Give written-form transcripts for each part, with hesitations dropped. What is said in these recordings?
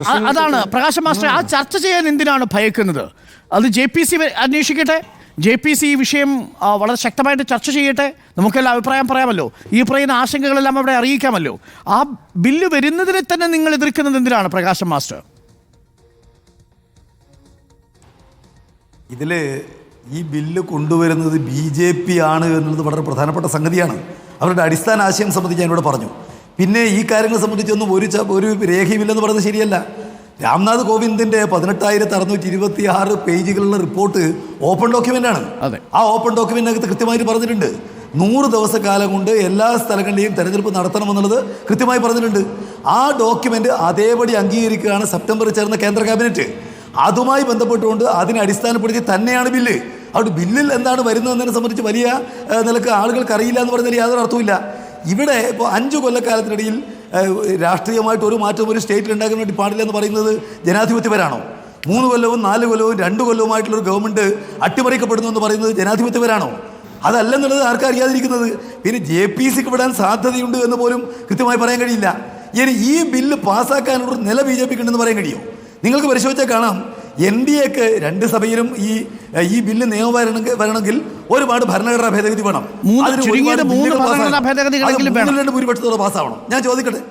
അതാണ് പ്രകാശ് മാസ്റ്റർ, ആ ചർച്ച ചെയ്യാൻ എന്തിനാണ് ഭയക്കുന്നത്? അത് JPC അന്വേഷിക്കട്ടെ. JPC ഈ വിഷയം വളരെ ശക്തമായിട്ട് ചർച്ച ചെയ്യട്ടെ. നമുക്കെല്ലാം അഭിപ്രായം പറയാമല്ലോ. ഈ പറയുന്ന ആശങ്കകളെല്ലാം അവിടെ അറിയിക്കാമല്ലോ. ആ ബില്ല് വരുന്നതിനെ തന്നെ നിങ്ങൾ എതിർക്കുന്നത് എന്തിനാണ് പ്രകാശ് മാസ്റ്റർ? ഇതിൽ ഈ ബില്ല് കൊണ്ടുവരുന്നത് BJP ആണ് എന്നുള്ളത് വളരെ പ്രധാനപ്പെട്ട സംഗതിയാണ്. അവരുടെ അടിസ്ഥാന ആശയം സംബന്ധിച്ച് ഞാനിവിടെ പറഞ്ഞു. പിന്നെ ഈ കാര്യങ്ങളെ സംബന്ധിച്ചൊന്നും ഒരു രേഖയുമില്ലെന്ന് പറയുന്നത് ശരിയല്ല. രാംനാഥ് കോവിന്ദിൻ്റെ 18,626 പേജുകളുള്ള റിപ്പോർട്ട് ഓപ്പൺ ഡോക്യുമെൻ്റാണ്. ആ ഓപ്പൺ ഡോക്യുമെൻറ്റിനകത്ത് കൃത്യമായിട്ട് പറഞ്ഞിട്ടുണ്ട് 100 ദിവസക്കാലം കൊണ്ട് എല്ലാ സ്ഥലങ്ങളിലെയും തെരഞ്ഞെടുപ്പ് നടത്തണമെന്നുള്ളത് കൃത്യമായി പറഞ്ഞിട്ടുണ്ട്. ആ ഡോക്യുമെൻ്റ് അതേപടി അംഗീകരിക്കുകയാണ് സെപ്റ്റംബറിൽ ചേർന്ന കേന്ദ്ര ക്യാബിനറ്റ്. അതുമായി ബന്ധപ്പെട്ടുകൊണ്ട് അതിനെ അടിസ്ഥാനപ്പെടുത്തി തന്നെയാണ് ബില്ല്. അതുകൊണ്ട് ബില്ലിൽ എന്താണ് വരുന്നതെന്നതിനെ സംബന്ധിച്ച് വലിയ നിലക്ക് ആളുകൾക്ക് അറിയില്ല എന്ന് പറഞ്ഞാൽ യാതൊരു അർത്ഥമില്ല. ഇവിടെ ഇപ്പോൾ 5 കൊല്ലക്കാലത്തിനിടയിൽ രാഷ്ട്രീയമായിട്ട് ഒരു മാറ്റം ഒരു സ്റ്റേറ്റിൽ ഉണ്ടാക്കാൻ വേണ്ടി പാടില്ല എന്ന് പറയുന്നത് ജനാധിപത്യപരാണോ? 3 കൊല്ലവും 4 കൊല്ലവും 2 കൊല്ലവുമായിട്ടുള്ളൊരു ഗവൺമെൻറ് അട്ടിമറിക്കപ്പെടുന്നു എന്ന് പറയുന്നത് ജനാധിപത്യപരാണോ? അതല്ലെന്നുള്ളത് ആർക്കും അറിയാതിരിക്കുന്നത്. പിന്നെ JPCക്ക് വിടാൻ സാധ്യതയുണ്ട് എന്ന് പോലും കൃത്യമായി പറയാൻ കഴിയില്ല. ഇനി ഈ ബില്ല് പാസ്സാക്കാനുള്ള നില BJPക്ക് ഉണ്ടെന്ന് പറയാൻ കഴിയുമോ? നിങ്ങൾക്ക് പരിശോധിച്ചാൽ കാണാം, NDAക്ക് 2 സഭയിലും ഈ ബില്ല് നിയമം വരണമെങ്കിൽ ഒരുപാട് ഭരണഘടനാ ഭേദഗതി വേണം. 2 ഭൂരിപക്ഷത്തോടെ പാസ്സാവണം. ഞാൻ ചോദിക്കട്ടെ,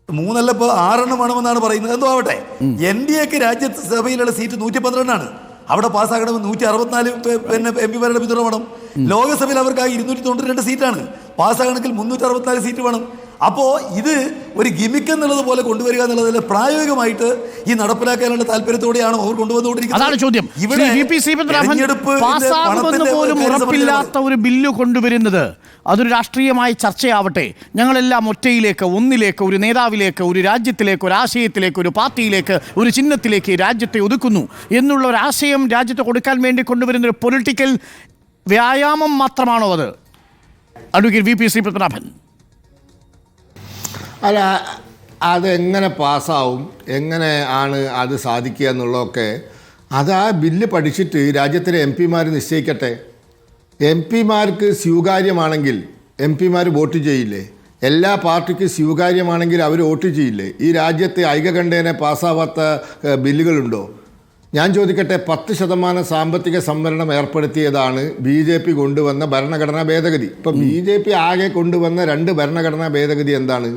3 അല്ല ഇപ്പോൾ 6 വേണമെന്നാണ് പറയുന്നത്. എന്തോ ആവട്ടെ, NDAക്ക് രാജ്യസഭയിലുള്ള സീറ്റ് 112 അവിടെ പാസ്സാക്കണമെങ്കിൽ 164 MP പിന്തുണ വേണം. ലോകസഭയിൽ അവർക്ക് 292 സീറ്റാണ്. പാസ്സാകണമെങ്കിൽ 364 സീറ്റ് വേണം. അപ്പോൾ ഇത് ഒരു ഗിമിക്ക് എന്നുള്ളത് പോലെ കൊണ്ടുവരിക എന്നുള്ളതിൽ പ്രായോഗികമായിട്ട് ഈ നടപ്പിലാക്കാനുള്ള താല്പര്യത്തോടെയാണ് അവർ കൊണ്ടുവന്നുകൊണ്ടിരിക്കുന്നത്. ഇവിടെ ഉറപ്പില്ലാത്ത ഒരു ബില്ല് കൊണ്ടുവരുന്നത് അതൊരു രാഷ്ട്രീയമായ ചർച്ചയാവട്ടെ. ഞങ്ങളെല്ലാം ഒന്നിലേക്ക്, ഒരു നേതാവിലേക്ക്, ഒരു രാജ്യത്തിലേക്ക്, ഒരു ആശയത്തിലേക്ക്, ഒരു പാർട്ടിയിലേക്ക്, ഒരു ചിഹ്നത്തിലേക്ക് രാജ്യത്തെ ഒതുക്കുന്നു എന്നുള്ള ഒരു ആശയം രാജ്യത്ത് കൊടുക്കാൻ വേണ്ടി കൊണ്ടുവരുന്ന ഒരു പൊളിറ്റിക്കൽ വ്യായാമം മാത്രമാണോ അത്? Advocate VP Sreepadmanabhan. അല്ല, അതെങ്ങനെ പാസ്സാവും, എങ്ങനെ ആണ് അത് സാധിക്കുക എന്നുള്ളതൊക്കെ അത് ആ ബില്ല് പഠിച്ചിട്ട് രാജ്യത്തിലെ MP-മാർ നിശ്ചയിക്കട്ടെ. MP-മാർക്ക് സ്വീകാര്യമാണെങ്കിൽ MP-മാർ വോട്ട് ചെയ്യില്ലേ? എല്ലാ പാർട്ടിക്കും സ്വീകാര്യമാണെങ്കിൽ അവർ വോട്ട് ചെയ്യില്ലേ? ഈ രാജ്യത്തെ ഐകകണ്ഠേന പാസ്സാവാത്ത ബില്ലുകളുണ്ടോ? ഞാൻ ചോദിക്കട്ടെ, 10% സാമ്പത്തിക സംവരണം ഏർപ്പെടുത്തിയതാണ് BJP കൊണ്ടുവന്ന ഭരണഘടനാ ഭേദഗതി. ഇപ്പം BJP ആകെ കൊണ്ടുവന്ന 2 ഭരണഘടനാ ഭേദഗതി എന്താണ്?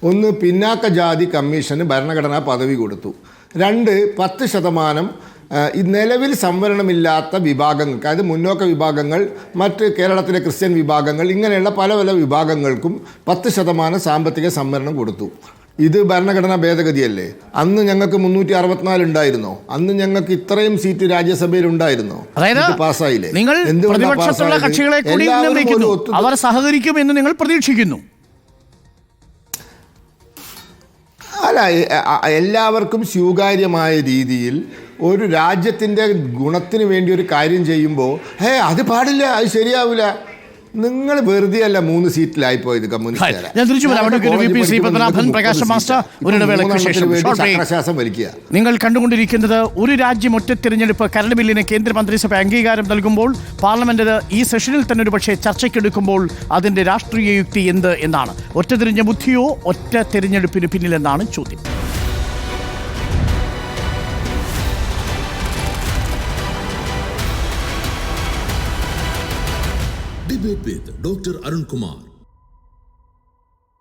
ഒന്ന്, പിന്നാക്ക ജാതി കമ്മീഷന് ഭരണഘടനാ പദവി കൊടുത്തു. 2, 10% ഈ നിലവിൽ സംവരണമില്ലാത്ത വിഭാഗങ്ങൾക്ക്, അതായത് മുന്നോക്ക വിഭാഗങ്ങൾ, മറ്റ് കേരളത്തിലെ ക്രിസ്ത്യൻ വിഭാഗങ്ങൾ, ഇങ്ങനെയുള്ള പല വിഭാഗങ്ങൾക്കും 10% സാമ്പത്തിക സംവരണം കൊടുത്തു. ഇത് ഭരണഘടനാ ഭേദഗതിയല്ലേ? അന്ന് ഞങ്ങൾക്ക് 364 ഉണ്ടായിരുന്നോ? അന്ന് ഞങ്ങൾക്ക് ഇത്രയും സീറ്റ് രാജ്യസഭയിൽ ഉണ്ടായിരുന്നോ? പാസ്സായില്ലേ? അവർ സഹകരിക്കും എന്ന് നിങ്ങൾ പ്രതീക്ഷിക്കുന്നു? അല്ല, എല്ലാവർക്കും സ്വീകാര്യമായ രീതിയിൽ ഒരു രാജ്യത്തിൻ്റെ ഗുണത്തിന് വേണ്ടി ഒരു കാര്യം ചെയ്യുമ്പോൾ അത് പാടില്ല, അത് ശരിയാവില്ല. നിങ്ങൾ വെറുതെ അല്ല 3 സീറ്റിലായി പോയത് കമ്മ്യൂണിസ്റ്റ്. നിങ്ങൾ കണ്ടുകൊണ്ടിരിക്കുന്നത് ഒരു രാജ്യം ഒറ്റ തിരഞ്ഞെടുപ്പ് കരട് ബില്ലിന് കേന്ദ്രമന്ത്രിസഭ അംഗീകാരം നൽകുമ്പോൾ പാർലമെന്റ് ഈ സെഷനിൽ തന്നെ ഒരു പക്ഷേ ചർച്ചയ്ക്കെടുക്കുമ്പോൾ അതിന്റെ രാഷ്ട്രീയ യുക്തി എന്ത് എന്നാണ്. ഒറ്റ തിരിഞ്ഞ ബുദ്ധിയോ ഒറ്റ തിരഞ്ഞെടുപ്പിന് പിന്നിലെന്നാണ് ചോദ്യം. Debate with Dr. Arun Kumar.